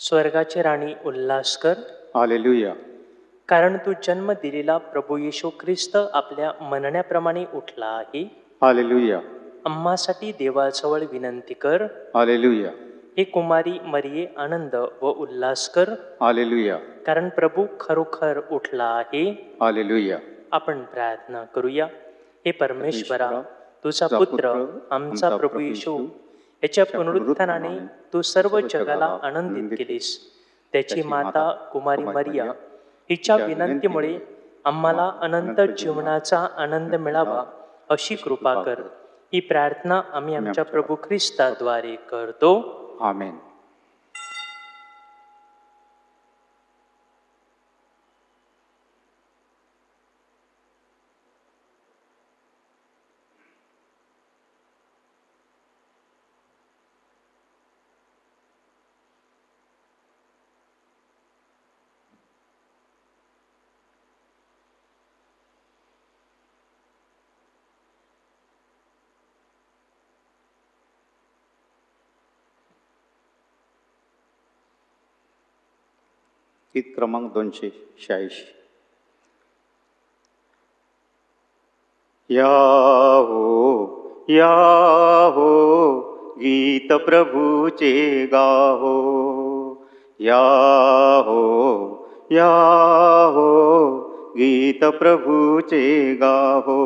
स्वर्गाची राणी उल्हास कर, हालेलुया. कारण तू जन्म दिलेला प्रभू येशू ख्रिस्त आपल्या म्हणण्याप्रमाणे उठला आहे. हालेलुया. आम्हासाठी देवाजवळ विनंती कर. हालेलुया. हे कुमारी मरिये आनंद व उल्हास कर, हालेलुया. कारण प्रभू खरोखर उठला आहे. हालेलुया. आपण प्रार्थना करूया. हे परमेश्वरा, तुझा पुत्र आमचा प्रभू येशू याच्या पुनरुत्थानाने तू सर्व जगाला आनंदित केलीस. त्याची माता कुमारी मरिया हिच्या विनंतीमुळे आम्हाला अनंत जीवनाचा आनंद मिळावा अशी कृपा कर. ही प्रार्थना आम्ही आमच्या प्रभू ख्रिस्ताद्वारे करतो. आमेन. गीत क्रमांक 286. या हो गीत प्रभूचे गाहो. या हो गीत प्रभूचे गाहो.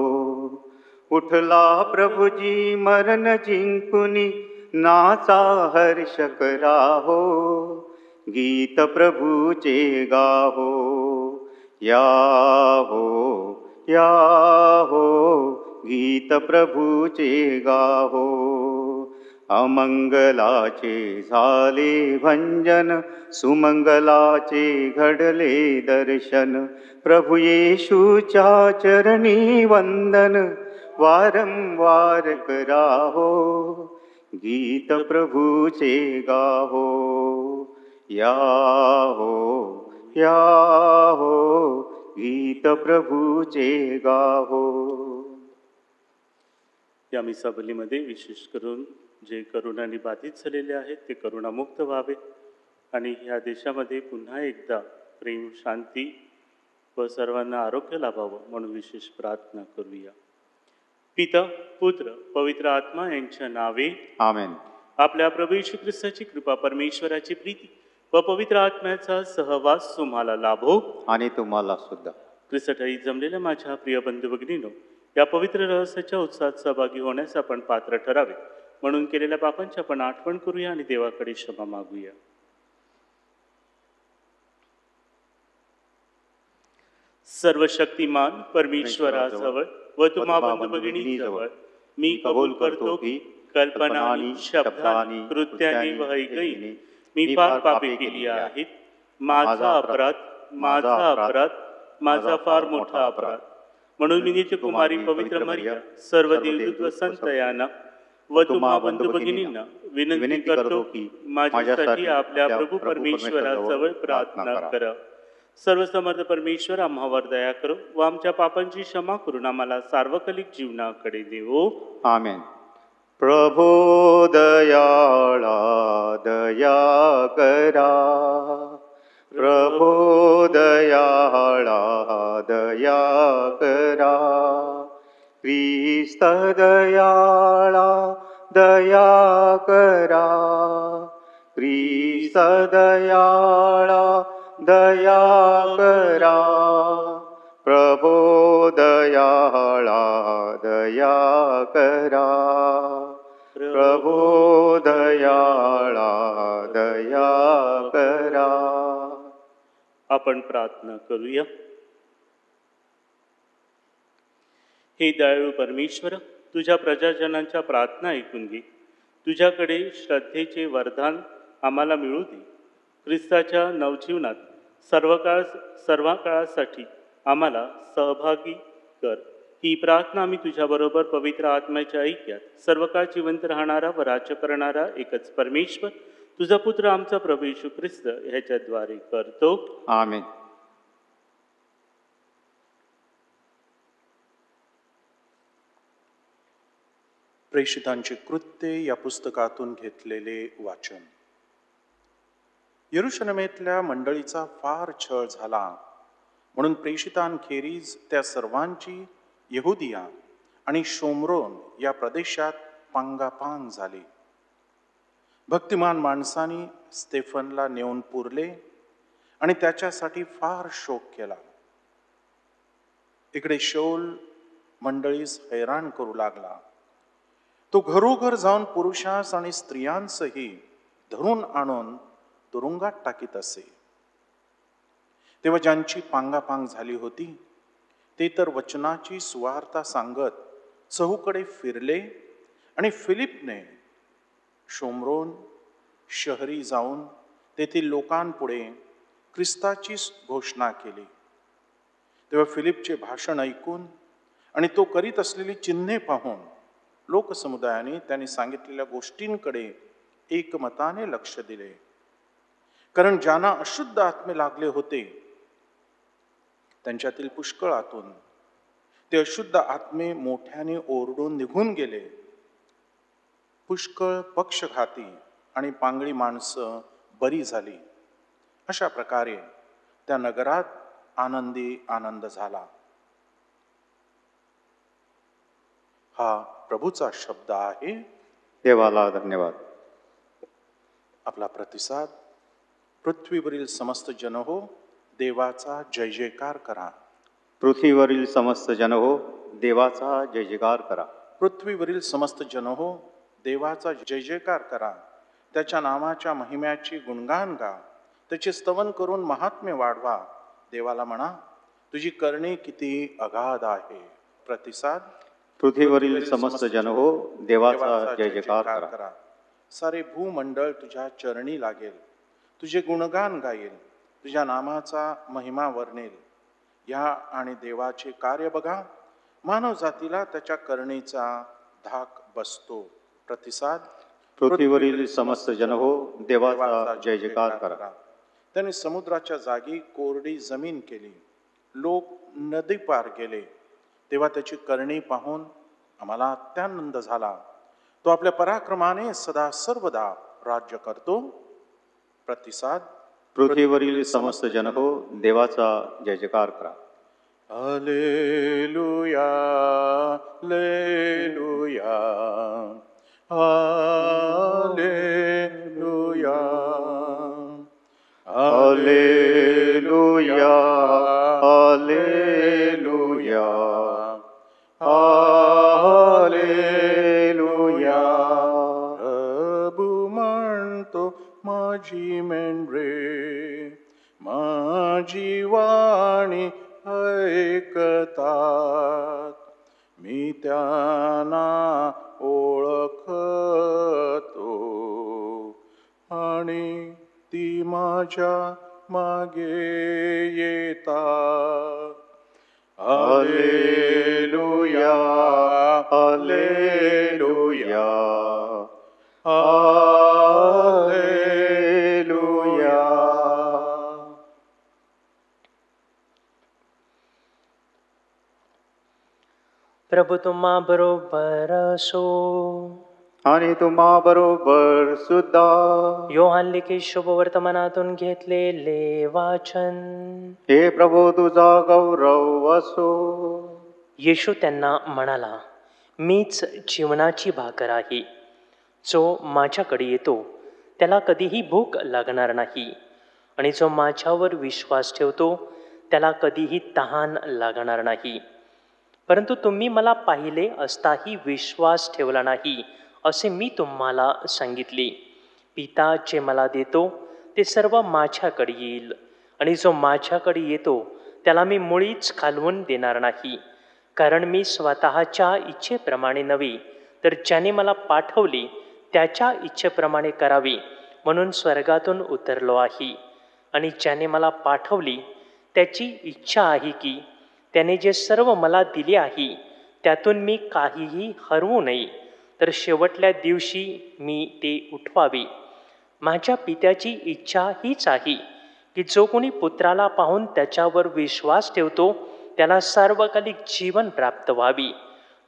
उठला प्रभुजी मरण जिंकुनी, नाचा हर्ष कराहो. गीत प्रभूचे गाहो. या हो गीत प्रभूचे गाहो. अमंगलाचे झाले भंजन, सुमंगलाचे घडले दर्शन. प्रभु येशूच्या चरणी वंदन, वारंवार कराहो. गीत प्रभूचे गाहो. या हो गीत प्रभूचे गाहो. या मिसाबलीमध्ये विशेष करून जे करोनाने बाधित झालेले आहेत ते करोनामुक्त व्हावे आणि ह्या देशामध्ये पुन्हा एकदा प्रेम, शांती व सर्वांना आरोग्य लाभावं म्हणून विशेष प्रार्थना करूया. पिता, पुत्र, पवित्र आत्मा यांच्या नावे आमेन. आपल्या प्रभू येशू ख्रिस्ताची कृपा, परमेश्वराची प्रीती व पवित्र आत्म्याचा सहवास तुम्हाला लाभो आणि तुम्हाला सुद्धा. ख्रिस्ताई जमलेल्या माझ्या प्रिय बंधू भगिनीनो, या पवित्र रहस्याच्या उत्साहात सहभागी होण्यास आपण पात्र ठरावे म्हणून केलेल्या पापांची आपण आठवण करूया आणि देवाकडे क्षमा मागूया. सर्वशक्तिमान परमेश्वराजवळ व तुम्हा बंधू भगिनीजवळ मी कबूल करतो की कल्पनानी, शब्दानी, कृत्याने व ऐकईने मी फार पापे केली आहेत. माझा अपराध, माझा फार मोठा अपराध. म्हणून मी नित्य कुमारी पवित्र मरिया, सर्व देवदूत व संत यांना व तुम्हा बंधू भगिनींना विनंती करतो की माझ्यासाठी आपल्या प्रभू परमेश्वराजवळ प्रार्थना करा. सर्वसमर्थ परमेश्वर आम्हावर दया करो व आमच्या पापांची क्षमा करून आम्हाला सार्वकालिक जीवनाकडे देवो. आमेन. प्रभो दयाळा दया करा. प्रभो दयाळा दया करा. ख्रिस्त दयाळा दया करा. ख्रिस्त दयाळा दया करा. प्रभो दयाळा दया करा. प्रभो दयाळा दया करा. आपण प्रार्थना करूया. हे दयाळू परमेश्वर, तुझ्या प्रजाजनांच्या प्रार्थना ऐकून घे. तुझ्याकडे श्रद्धेचे वरदान आम्हाला मिळू दे. ख्रिस्ताच्या नवजीवनात सर्व काळासाठी आम्हाला सहभागी कर. ही प्रार्थना आम्ही तुझ्याबरोबर पवित्र आत्म्याच्या ऐक्यात सर्व काळ जिवंत राहणारा व राज्य करणारा एकच परमेश्वर, तुझा पुत्र आमचा प्रभू येशू ख्रिस्त ह्याच्याद्वारे करतो. आमेन. प्रेषितांची कृत्ये या पुस्तकातून घेतलेले वाचन. यरुशलेमेतल्या मंडळीचा फार छळ झाला, म्हणून प्रेषितांखेरीज त्या सर्वांची यहुदिया आणि शोमरोन या प्रदेशात पांगापांग झाली. भक्तिमान माणसांनी स्तेफनला नेऊन पुरले आणि त्याच्यासाठी फार शोक केला. इकडे शौल मंडळीस हैराण करू लागला. तो घरोघर जाऊन पुरुषास आणि स्त्रियांसही धरून आणून तुरुंगात टाकीत असे. तेव्हा ज्यांची पांगापांग झाली होती ते तर वचनाची सुवार्ता सांगत चहूकडे फिरले आणि फिलिपने शोमरोन शहरी जाऊन तेथील लोकांपुढे ख्रिस्ताची घोषणा केली. तेव्हा फिलिपचे भाषण ऐकून आणि तो करीत असलेली चिन्हे पाहून लोकसमुदायाने त्यांनी सांगितलेल्या गोष्टींकडे एकमताने लक्ष दिले. कारण ज्यांना अशुद्ध आत्मे लागले होते त्यांच्यातील पुष्कळातून ते अशुद्ध आत्मे मोठ्याने ओरडून निघून गेले. पुष्कळ पक्षघाती आणि पांगळी माणसं बरी झाली. अशा प्रकारे त्या नगरात आनंदी आनंद झाला. हा प्रभूचा शब्द आहे. देवाला धन्यवाद. आपला प्रतिसाद. पृथ्वीवरील समस्त जन हो, देवाचा जय जयकार करा. पृथ्वीवरील समस्त जन हो, देवाचा जय जयकार करा. पृथ्वीवरील समस्त जन हो, देवाचा जय जयकार करा. त्याच्या नामाच्या महिम्याची गुणगान गा. त्याचे स्तवन करून महात्म्य वाढवा. देवाला म्हणा, तुझी करणी किती अगाध आहे. प्रतिसाद. पृथ्वीवरील समस्त जन हो, देवाचा जय जयकार करा. सारे भूमंडळ तुझ्या चरणी लागेल. तुझे गुणगान गाईल. तुझ्या नामाचा महिमा वर्णेल. या आणि देवाचे कार्य बघा. मानव जातीला त्याच्या करणीचा धाक बसतो. प्रतिसाद. पृथ्वीवरील समस्त जन हो, देवाचा जय जयकार करा. त्याने समुद्राच्या जागी कोरडी जमीन केली. लोक नदी पार गेले. तेव्हा त्याची करणी पाहून आम्हाला अत्यानंद झाला. तो आपल्या पराक्रमाने सदा सर्वदा राज्य करतो. प्रतिसाद. पृथ्वीवरील समस्त जन हो, देवाचा जय जयकार करा. Hallelujah, hallelujah, hallelujah, hallelujah, hallelujah, hallelujah. प्रभू म्हणतो माझी मेंढरे माझी वाणी ऐकतात. मी त्यांना ओळखतो आणि ती माझ्या मागे येतात. Hallelujah, hallelujah, hallelujah. प्रभू तुम्हा बरोबर असो. आणि तुम्हा बरोबर सुद्धा. योहान लिखित शुभवर्तमानातून घेतलेले वाचन. हे प्रभू तुझा गौरव असो. येशू त्यांना म्हणाला, मीच जीवनाची भाकर आहे. जो माझ्याकडे येतो त्याला कधीही भूक लागणार नाही, आणि जो माझ्यावर विश्वास ठेवतो त्याला कधीही तहान लागणार नाही. परंतु तुम्ही मला पाहिले असताही विश्वास ठेवला नाही असे मी तुम्हाला सांगितले. पिता जे मला देतो ते सर्व माझ्याकडे येईल, आणि जो माझ्याकडे येतो त्याला मी मुळीच खालवून देणार नाही. कारण मी स्वतःच्या इच्छेप्रमाणे नव्हे, तर ज्याने मला पाठवले त्याच्या इच्छेप्रमाणे करावे म्हणून स्वर्गातून उतरलो आहे. आणि ज्याने मला पाठवले त्याची इच्छा आहे की त्याने जे सर्व मला दिले आहे त्यातून मी काहीही हरवू नये, तर शेवटल्या दिवशी मी ते उठवावे. माझ्या पित्याची इच्छा हीच आहे की जो कोणी पुत्राला पाहून त्याच्यावर विश्वास ठेवतो त्याला सार्वकालिक जीवन प्राप्त व्हावे.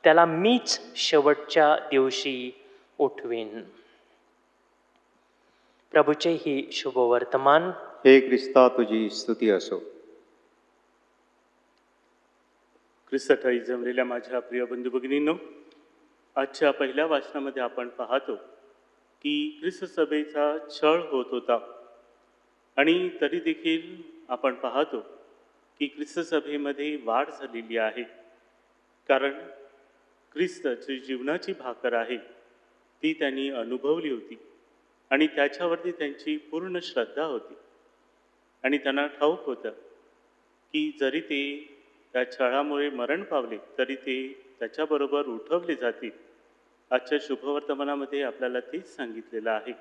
त्याला मीच शेवटच्या दिवशी उठवेन. प्रभूचे ही शुभवर्तमान. हे ख्रिस्ता तुझी स्तुती असो. ख्रिस्ताठाई जमलेल्या माझ्या प्रिय बंधू भगिनींनो, आजच्या पहिल्या वाचनामध्ये आपण पाहतो की ख्रिस्त सभेचा छळ होत होता आणि तरी देखील आपण पाहतो की ख्रिस्त सभेमध्ये वाढ झालेली आहे. कारण ख्रिस्त जी जीवनाची भाकर आहे ती त्यांनी अनुभवली होती आणि त्याच्यावरती त्यांची पूर्ण श्रद्धा होती आणि त्यांना ठाऊक होतं की जरी ते त्या छळामुळे मरण पावले तरी ते त्याच्याबरोबर उठवले जातील. आजच्या शुभवर्तमानामध्ये आपल्याला तेच सांगितलेलं आहे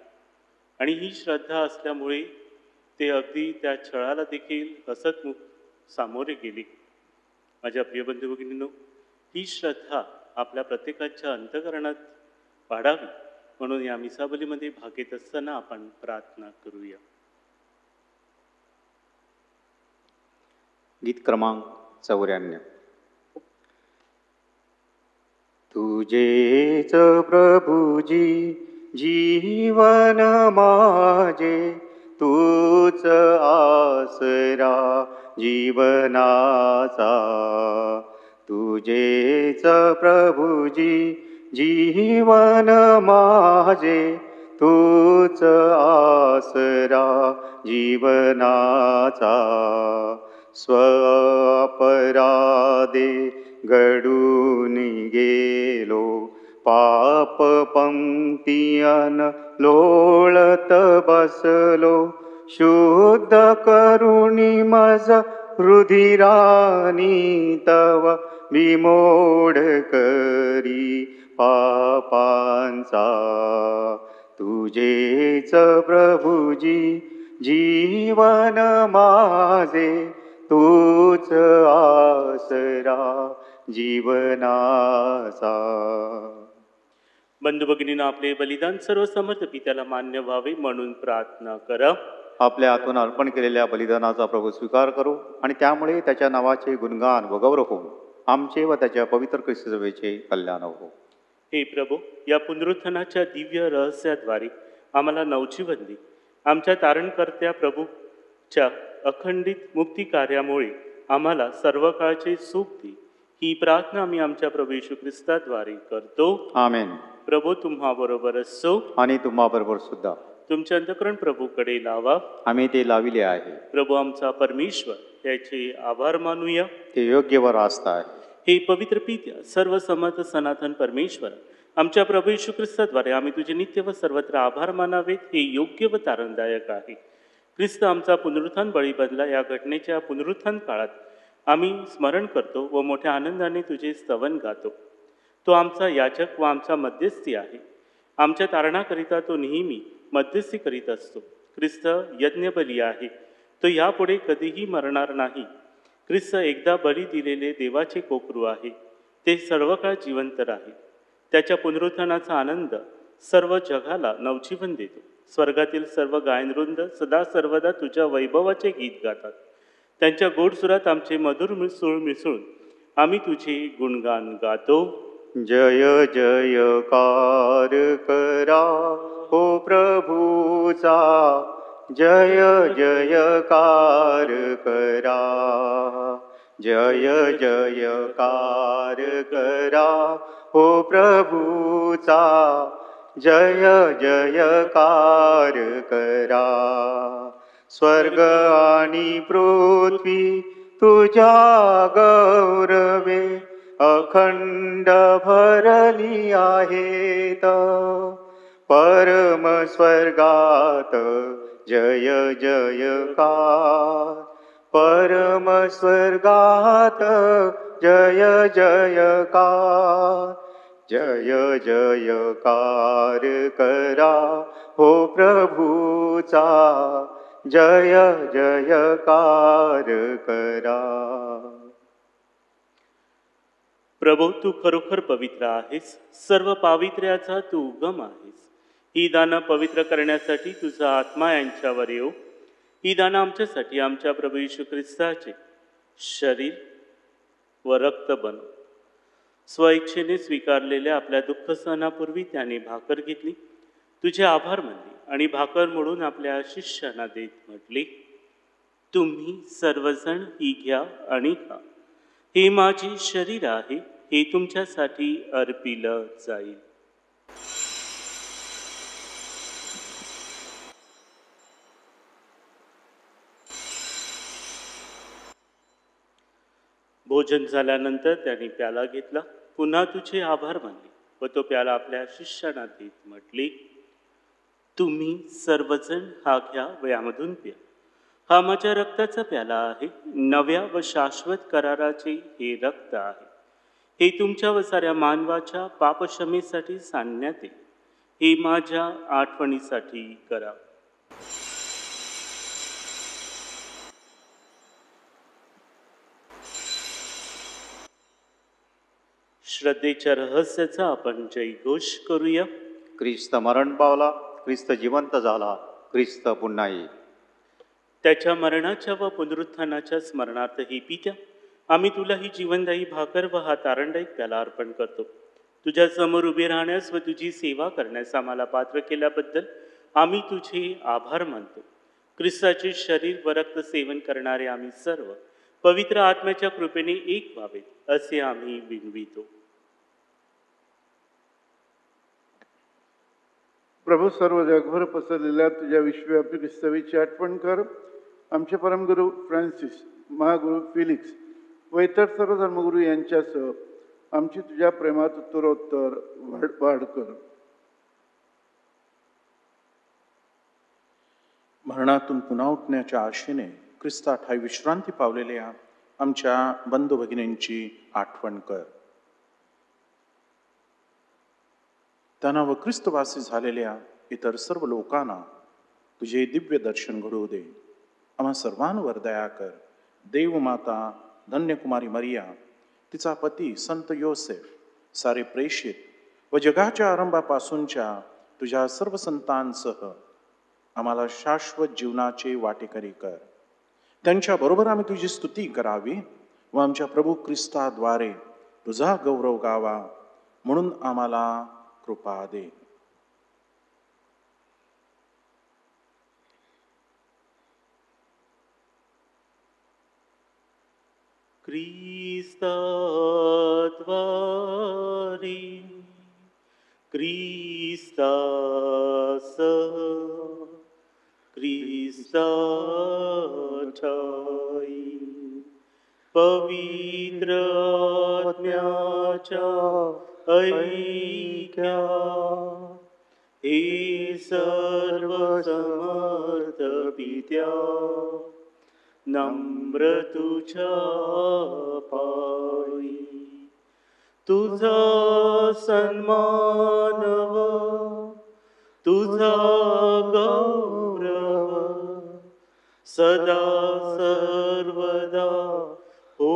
आणि ही श्रद्धा असल्यामुळे ते अगदी त्या छळाला देखील हसतमुख सामोरे गेले. माझ्या प्रिय बंधू भगिनींनो, ही श्रद्धा आपल्या प्रत्येकाच्या अंतःकरणात वाढावी म्हणून या मिसाबलीमध्ये भाग घेत असताना आपण प्रार्थना करूया. गीत क्रमांक 94. तुझेच प्रभुजी जीवन माझे, तूच आसरा जीवनाचा. तुझेच प्रभुजी जीवन माझे, तूच आसरा जीवनाचा. स्वअपराधे घडून गेलो, पाप पंक्तियन लोळत बसलो. शुद्ध करुणी मज रुधिरानी तव विमोढ करी पापांचा. तुझेच प्रभुजी जीवन माझे, तूच आसरा जीवनाचा. बंधू भगिनींनो, आपले बलिदान सर्व समर्थ पित्याला मान्य व्हावे म्हणून प्रार्थना करा. आपल्या हातून अर्पण केलेल्या बलिदानाचा प्रभू स्वीकार करू आणि त्यामुळे त्याच्या नावाचे गुणगान व गौरव होऊन आमचे व त्याच्या पवित्र ख्रिस्त सभेचे कल्याण हो. हे प्रभू, या पुनरुत्थानाच्या दिव्य रहस्याद्वारे आम्हाला नवजीवन दे. आमच्या तारणकर्त्या प्रभूच्या अखंडित मुक्ती कार्यामुळे आम्हाला सर्व काळचे सुख दे. ही प्रार्थना आम्ही आमच्या प्रभू येशू ख्रिस्ताद्वारे करतो. आमेन. प्रभू तुम्हा बरोबर असो आणि तुम्हाबरोबर सुद्धा. तुमचे अंतःकरण प्रभूकडे लावा. आम्ही ते लाविले आहे. प्रभू आमचा परमेश्वर, त्याचे आभार मानूया. ते योग्य व रास्त आहे. हे पवित्र पित्या, सर्व समर्थ सनातन परमेश्वर, आमच्या प्रभू येशू ख्रिस्ताद्वारे आम्ही तुझे नित्य व सर्वत्र आभार मानावेत. हे योग्य व तारणदायक आहे. ख्रिस्त आमचा पुनरुत्थान बळी बनला, या घटनेच्या पुनरुत्थान काळात आम्ही स्मरण करतो व मोठ्या आनंदाने तुझे स्तवन गातो. तो आमचा याजक व आमचा मध्यस्थी आहे. आमच्या तारणाकरिता तो नेहमी मध्यस्थी करीत असतो. ख्रिस्त यज्ञबली आहे, तो यापुढे कधीही मरणार नाही. ख्रिस्त एकदा बळी दिलेले देवाचे कोकरू आहे, ते सर्व काळ जिवंत राहील. त्याच्या पुनरुत्थानाचा आनंद सर्व जगाला नवजीवन देतो. स्वर्गातील सर्व गायनवृंद सदा सर्वदा तुझ्या वैभवाचे गीत गातात. त्यांच्या गोडसुरात आमचे मधुर मिसळून आम्ही तुझे गुणगान गातो. जय जयकार करा हो प्रभूचा, जय जयकार करा. जय जयकार करा हो प्रभूचा, जय जयकार करा. स्वर्ग आणि पृथ्वी तुझ्या गौरवे अखंड भरली आहेत. परम स्वर्गात जय जयकार, परम स्वर्गात जय जयकार. जय जयकार करा हो प्रभूचा, जय जयकार करा. प्रभू, तू खरोखर पवित्र आहेस. सर्व पावित्र्याचा तू उगम आहेस. ही दानं पवित्र करण्यासाठी तुझा आत्मा यांच्यावर येऊ. ही दानं आमच्यासाठी आमच्या प्रभू येशू ख्रिस्ताचे शरीर व रक्त बनव. स्वइच्छेने स्वीकारलेल्या आपल्या दुःख सहनापूर्वी त्याने भाकर घेतली. तुझे आभार मानले आणि भाकर मोडून आपल्या शिष्यांना देत म्हटले, तुम्ही सर्वजण ही घ्या आणि खा. हे माझे शरीर आहे, हे तुमच्यासाठी अर्पिलं जाईल. भोजन झाल्यानंतर त्याने प्याला घेतला, पुन्हा तुझे आभार मानले व तो प्याला आपल्या शिष्यांना देत म्हटले, तुम्ही सर्वजण हा घ्या व यामधून प्या. हा माझ्या रक्ताचा प्याला आहे, नव्या व शाश्वत कराराचे हे रक्त आहे. हे तुमच्या व साऱ्या मानवाच्या पापक्षमेसाठी सांगण्यात येईल. हे माझ्या आठवणीसाठी करा. श्रद्धेच्या रहस्याचा आपण जयघोष करूया. ख्रिस्त मरण पावला, ख्रिस्त जिवंत झाला, ख्रिस्त पुन्हा येईल. त्याच्या मरणाच्या व पुनरुत्थानाच्या स्मरणार्थ ही पित्या, आम्ही तुला ही जीवनदायी भाकर व हा तारणदायक प्याला अर्पण करतो. तुझ्या समोर उभे राहण्यास व तुझी सेवा करण्यास आम्हाला पात्र केल्याबद्दल आम्ही तुझे आभार मानतो. ख्रिस्ताचे शरीर व रक्त सेवन करणारे आम्ही सर्व पवित्र आत्म्याच्या कृपेने एक व्हावेत असे आम्ही विनवितो. प्रभू, सर्व जगभर पसरलेल्या तुझ्या विश्वव्यापी ख्रिस्तवीची आठवण कर. आमचे परमगुरू फ्रान्सिस, महागुरू फिलिक्स व इतर सर्व धर्मगुरू यांच्यासह आमची तुझ्या प्रेमात उत्तरोत्तर वाढ कर. मरणातून पुन्हा उठण्याच्या आशेने ख्रिस्ता ठाई विश्रांती पावलेल्या आमच्या बंधू भगिनींची आठवण कर. त्यांना व ख्रिस्तवासी झालेल्या इतर सर्व लोकांना तुझे दिव्य दर्शन घडवू दे. आम्हा सर्वांवर दया कर. देवमाता धन्यकुमारी मरिया, तिचा पती संत योसेफ, सारे प्रेषित व जगाच्या आरंभापासूनच्या तुझ्या सर्व संतांसह आम्हाला शाश्वत जीवनाचे वाटेकरी कर. त्यांच्याबरोबर आम्ही तुझी स्तुती करावी व आमच्या प्रभू ख्रिस्ताद्वारे तुझा गौरव गावा, म्हणून आम्हाला कृपा दे. ख्रिस्ताद्वारे ख्रिस्तासह ख्रिस्ताठाई पवित्र आत्म्याच्या ऐक्या हे सर्व समर्थ पित्या नम्र तुझ्या पायी तुझा सन्मान व तुझा गौरव सदा सर्वदा हो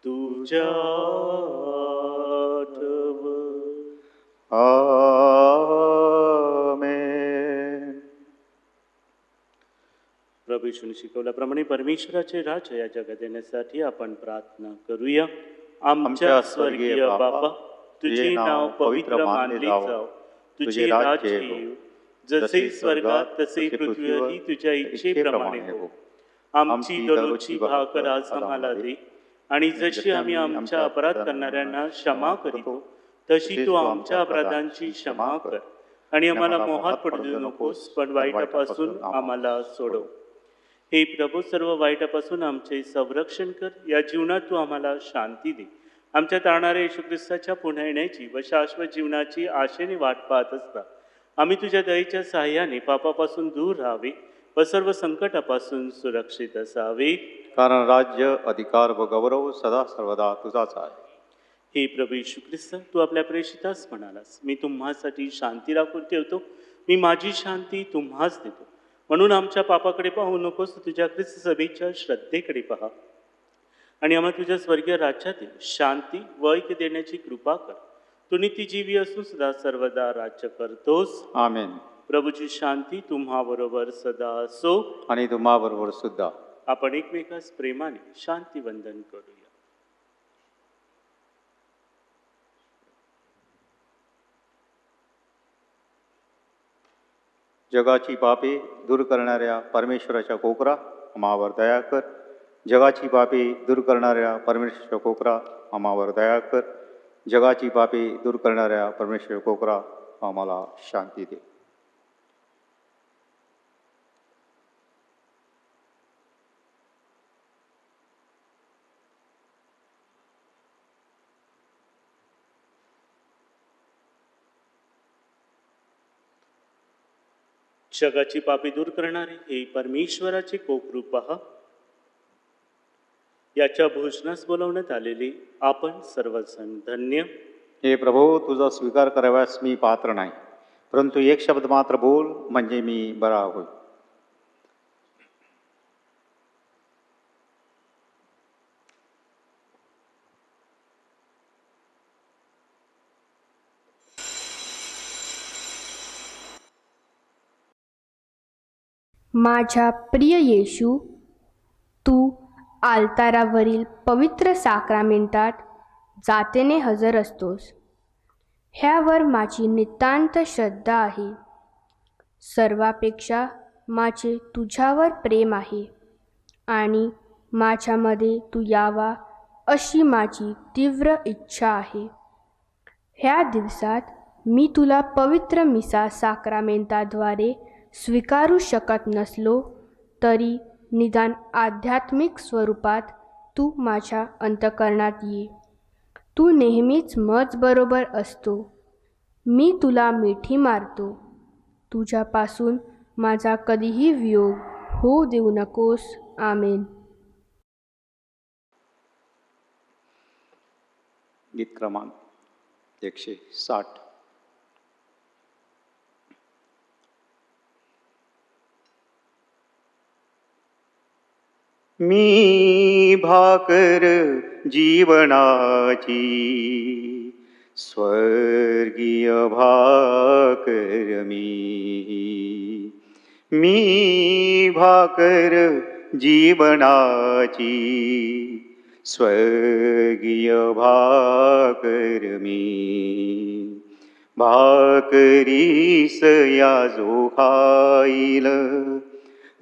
तुझ्या आमेन. प्रभू येशूने शिकवल्याप्रमाणे परमेश्वराचे राज्य या जगात येण्यासाठी आपण प्रार्थना करूया. आमच्या स्वर्गीय बाबा, तुझे नाव पवित्र मानले जाव, तुझे राज्य येऊ, जसे स्वर्गात तसे पृथ्वीवरही तुझ्या इच्छेप्रमाणे हो. आमची दररोजची भाकर आज आम्हाला दे, आणि जशी आम्ही आमच्या अपराध करणाऱ्यांना क्षमा करीतो तशी तू आमच्या अपराधांची क्षमा कर, आणि आम्हाला मोहात पडू देऊ नकोस, पण वाईटापासून आम्हाला सोडव. हे प्रभू, सर्व वाईटापासून आमचे संरक्षण कर. या जीवनात तू आम्हाला शांती दे. आमच्या तारणाऱ्या येशू ख्रिस्ताच्या पुन्हा येण्याची व शाश्वत जीवनाची आशेने वाट पाहत असता आम्ही तुझ्या दयेच्या सहाय्याने पापापासून दूर राहावे व सर्व संकटापासून सुरक्षित असावे. कारण राज्य, अधिकार व गौरव सदा सर्वदा तुझाच आहे. हे प्रभू येशू ख्रिस्त, तू आपल्या प्रेषितास म्हणालास, मी तुम्हासाठी शांती राखून ठेवतो, मी माझी शांती तुम्हास देतो. म्हणून आमच्या पापाकडे पाहू नकोस, तुझ्या ख्रिस्त सभेच्या श्रद्धेकडे पहा, आणि आम्हाला तुझ्या स्वर्गीय राज्यातील शांती व ऐक्य देण्याची कृपा कर. तू नित्यजीवी असून सदा सर्वदा राज्य करतोस. आमेन. प्रभूची शांती तुम्हा बरोबर सदा असो, आणि तुम्हाबरोबर सुद्धा. आपण एकमेकास प्रेमाने शांती वंदन करूया. जगाची पापे दूर करणाऱ्या परमेश्वराच्या कोकरा आम्हावर दया कर. जगाची पापे दूर करणाऱ्या परमेश्वराच्या कोकरा आम्हावर दया कर. जगाची पापे दूर करणाऱ्या परमेश्वर कोकरा आम्हाला शांती दे. जगाची पापे दूर करणारे हे परमेश्वराचे कोकरूप पहा. याच्या भोजनास बोलावण्यात आलेले आपण सर्वजण धन्य. हे प्रभो, तुझा स्वीकार कराव्यास मी पात्र नाही, परंतु एक शब्द मात्र बोल म्हणजे मी बरा होईल. माझ्या प्रिय येशू, तू आल्तारावरील पवित्र साक्रामेंटात जातेने हजर असतोस. ह्यावर माझी नितांत श्रद्धा आहे. सर्वापेक्षा माझे तुझ्यावर प्रेम आहे आणि माझ्यामध्ये तू यावा अशी माझी तीव्र इच्छा आहे. ह्या दिवसात मी तुला पवित्र मिसा साक्रामेंटाद्वारे स्वीकारू शकत नसलो तरी निदान आध्यात्मिक स्वरूपात तू माझ्या अंतःकरणात ये. तू नेहमीच मजबरोबर असतो. मी तुला मिठी मारतो. तुझ्यापासून माझा कधीही वियोग होऊ देऊ नकोस. आमेन. गीत क्रमांक 160. मी भाकर जीवनाची, स्वर्गीय भाकर मी भाकर जीवनाची, स्वर्गीय भाकर भाकरीस या जो खाईल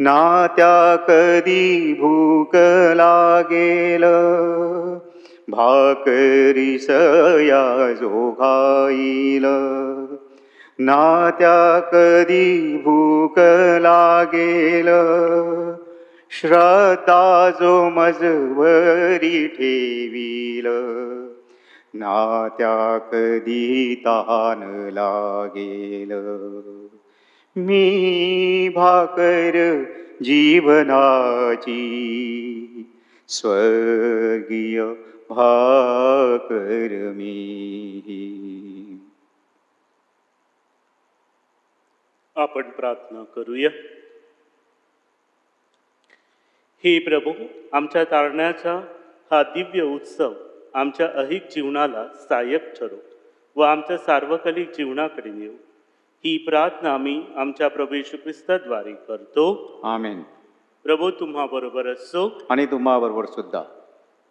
ना त्या कधी भूक लागेल. भाकरीस या जो खाईल ना त्या कधी भूक लागेल. श्रद्धा जो मजवरी ठेवील ना त्या कधी तान लागेल. मी भाकर जीवनाची, स्वर्गीय भाकर आपण प्रार्थना करूया. हे प्रभू, आमच्या तारण्याचा हा दिव्य उत्सव आमच्या अहिक जीवनाला सहाय्यक ठरो व आमच्या सार्वकालिक जीवनाकडे नेऊ. ही प्रार्थना आम्ही आमच्या प्रभू येशू ख्रिस्ताद्वारे करतो. आमेन. प्रभू तुम्हा बरोबर असो आणि तुम्हा बरोबर सुद्धा.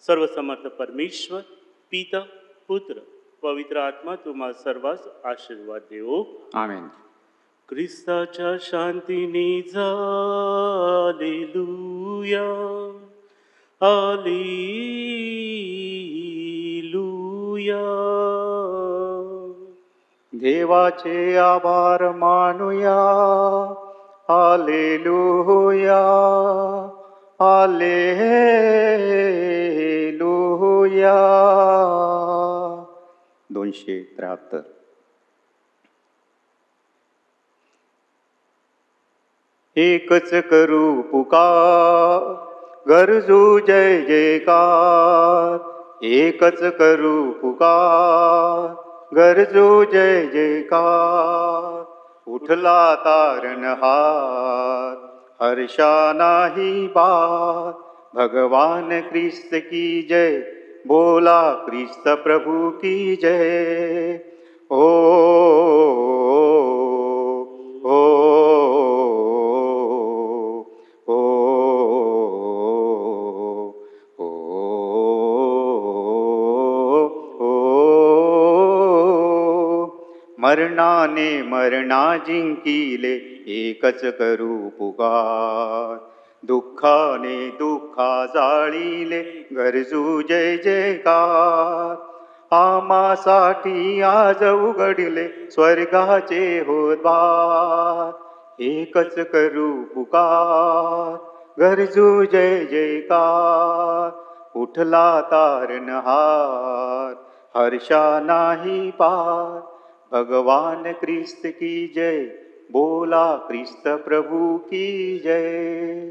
सर्वसमर्थ परमेश्वर पिता, पुत्र, पवित्र आत्मा तुम्हा सर्वांस आशीर्वाद देवो. आमेन. ख्रिस्ताच्या शांतीने हालेलुया, हालेलुया. देवाचे आभार मानूया. Hallelujah, hallelujah. 273. एकच करू पुकार, गरजू जय जयकार. एकच करू पुकार, गरजू जय जयकार. उठला तारणहार, हर्षा नाही बात. भगवान ख्रिस्त की जय, बोला ख्रिस्त प्रभु की जय. ओ, ओ, ओ, ओ, ओ. मरणाने मरणा जिंकिले, एकच करू पुकार. दुःखाने दुःखा जाळीले गरजू जय जयकार. आम्हासाठी आज उघडले स्वर्गाचे हो द्वार. एकच करू पुकार, गरजू जय जयकार. उठला तारणहार, हर्षा नाही पार. भगवान ख्रिस्त की जय, बोला ख्रिस्त प्रभु की जय.